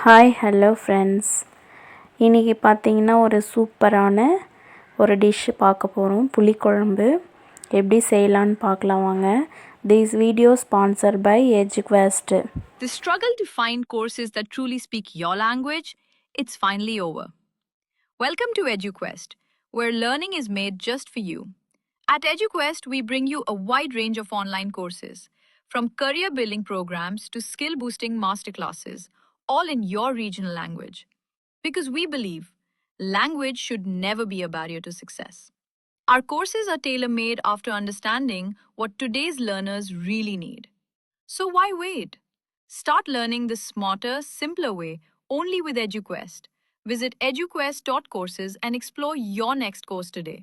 Hi hello friends, இன்றைக்கி பார்த்திங்கன்னா ஒரு சூப்பரான ஒரு டிஷ் பார்க்க போகிறோம். புளிக்குழம்பு எப்படி செய்யலான்னு பார்க்கலாம் வாங்க. This video sponsored by EduQuest. The struggle to find courses that truly speak your language, it's finally over. Welcome to EduQuest, where learning is made just for you. At EduQuest, we bring you a wide range of online courses, from career building programs to skill boosting masterclasses, all in your regional language. Because we believe language should never be a barrier to success. Our courses are tailor made after understanding what today's learners really need. So why wait? Start learning the smarter, simpler way only with EduQuest. Visit eduquest.courses and explore your next course today.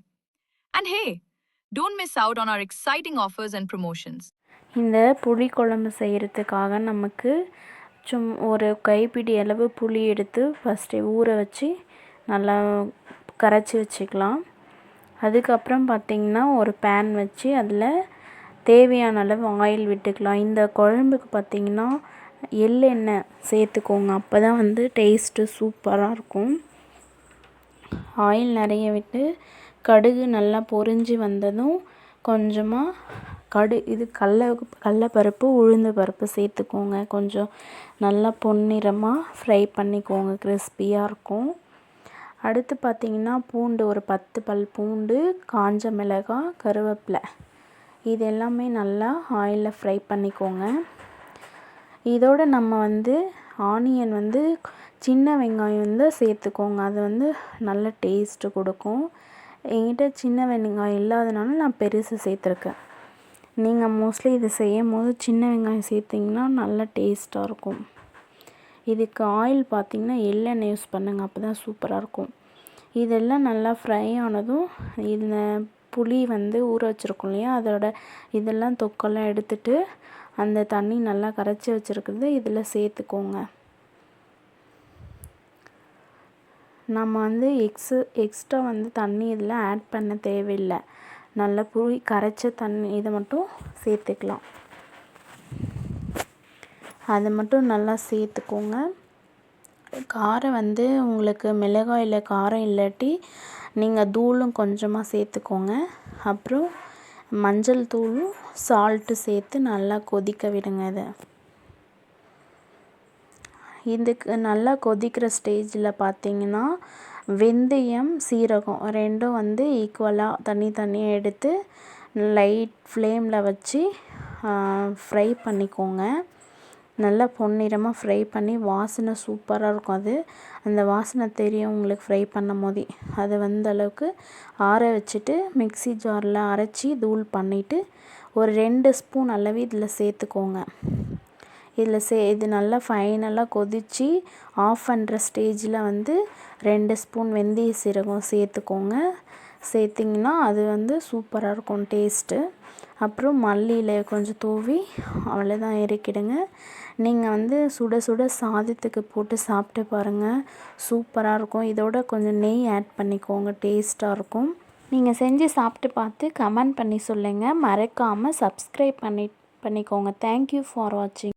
And hey, don't miss out on our exciting offers and promotions. இந்த புளிக்குழம்பு செய்கிறதுக்காக நமக்கு ஒரு கைப்பிடி அளவு புளி எடுத்து first ஊற வச்சு நல்லா கரைச்சி வச்சுக்கலாம். அதுக்கப்புறம் பார்த்திங்கன்னா ஒரு பேன் வச்சு அதில் தேவையான அளவு ஆயில் விட்டுக்கலாம். இந்த குழம்புக்கு பார்த்திங்கன்னா எள்ளெண்ணெய் சேர்த்துக்கோங்க, அப்போ தான் வந்து டேஸ்ட்டு சூப்பராக இருக்கும். ஆயில் நிறைய விட்டு கடுகு நல்லா பொரிஞ்சு வந்ததும் கொஞ்சமாக இது கடலப்பருப்பு உளுந்து பருப்பு சேர்த்துக்கோங்க. கொஞ்சம் நல்லா பொன்னிறமாக ஃப்ரை பண்ணிக்கோங்க, கிறிஸ்பியாக இருக்கும். அடுத்து பார்த்திங்கன்னா பூண்டு ஒரு 10 பல் பூண்டு, காஞ்ச மிளகாய், கருவேப்பிலை இது எல்லாமே நல்லா ஆயிலில் ஃப்ரை பண்ணிக்கோங்க. இதோடு நம்ம வந்து ஆனியன் வந்து சின்ன வெங்காயம் வந்து சேர்த்துக்கோங்க, அது வந்து நல்ல டேஸ்ட்டு கொடுக்கும். என்கிட்ட சின்ன வெங்காயம் இல்லாதனால நான் பெருசு சேர்த்துருக்கேன். நீங்கள் மோஸ்ட்லி இது செய்யும் போது சின்ன வெங்காயம் சேர்த்திங்கன்னா நல்ல டேஸ்ட்டாக இருக்கும். இதுக்கு ஆயில் பார்த்திங்கன்னா எள்ளெண்ணெய் யூஸ் பண்ணுங்கள், அப்போ தான் சூப்பராக இருக்கும். இதெல்லாம் நல்லா ஃப்ரை ஆனதும் இந்த புளி வந்து ஊற வச்சுருக்கோம் இல்லையா, அதோட இதெல்லாம் தொக்கெல்லாம் எடுத்துட்டு அந்த தண்ணி நல்லா கரைச்சி வச்சுருக்கிறது இதில் சேர்த்துக்கோங்க. நம்ம வந்து எக்ஸ்ட்ரா வந்து தண்ணி இதில் ஆட் பண்ண தேவையில்லை. நல்லா புளி கரைச்ச தண்ணி இதை மட்டும் சேர்த்துக்கலாம். அதை மட்டும் நல்லா சேர்த்துக்கோங்க. காரம் வந்து உங்களுக்கு மிளகாயில் காரம் இல்லாட்டி நீங்கள் தூளும் கொஞ்சமாக சேர்த்துக்கோங்க. அப்புறம் மஞ்சள் தூளும் சால்ட்டு சேர்த்து நல்லா கொதிக்க விடுங்க. இதுக்கு நல்லா கொதிக்கிற ஸ்டேஜில் பார்த்திங்கன்னா வெந்தயம், சீரகம் ரெண்டும் வந்து ஈக்குவலாக தனியாக எடுத்து லைட் ஃப்ளேமில் வச்சு ஃப்ரை பண்ணிக்கோங்க. நல்லா பொன்னிறமாக ஃப்ரை பண்ணி வாசனை சூப்பராக இருக்கும். அந்த வாசனை தெரியும் உங்களுக்கு ஃப்ரை பண்ணும் போதே. அதை வந்த அளவுக்கு ஆற வச்சுட்டு மிக்ஸி ஜாரில் அரைச்சி தூள் பண்ணிவிட்டு ஒரு 2 ஸ்பூன் அளவு இதில் சேர்த்துக்கோங்க. இது நல்லா ஃபைனலாக கொதித்து ஆஃப் பண்ணுற ஸ்டேஜில் வந்து 2 ஸ்பூன் வெந்தய சீரகம் சேர்த்துக்கோங்க. சேர்த்திங்கன்னா அது வந்து சூப்பராக இருக்கும் டேஸ்ட்டு. அப்புறம் மல்லியில் கொஞ்சம் தூவி அவ்வளோதான், இறக்கிடுங்க. நீங்கள் வந்து சுட சுட சாதத்துக்கு போட்டு சாப்பிட்டு பாருங்கள், சூப்பராக இருக்கும். இதோட கொஞ்சம் நெய் ஆட் பண்ணிக்கோங்க, டேஸ்ட்டாக இருக்கும். நீங்கள் செஞ்சு சாப்பிட்டு பார்த்து கமெண்ட் பண்ணி சொல்லுங்கள். மறக்காமல் சப்ஸ்கிரைப் பண்ணிக்கோங்க. தேங்க்யூ ஃபார் வாட்சிங்.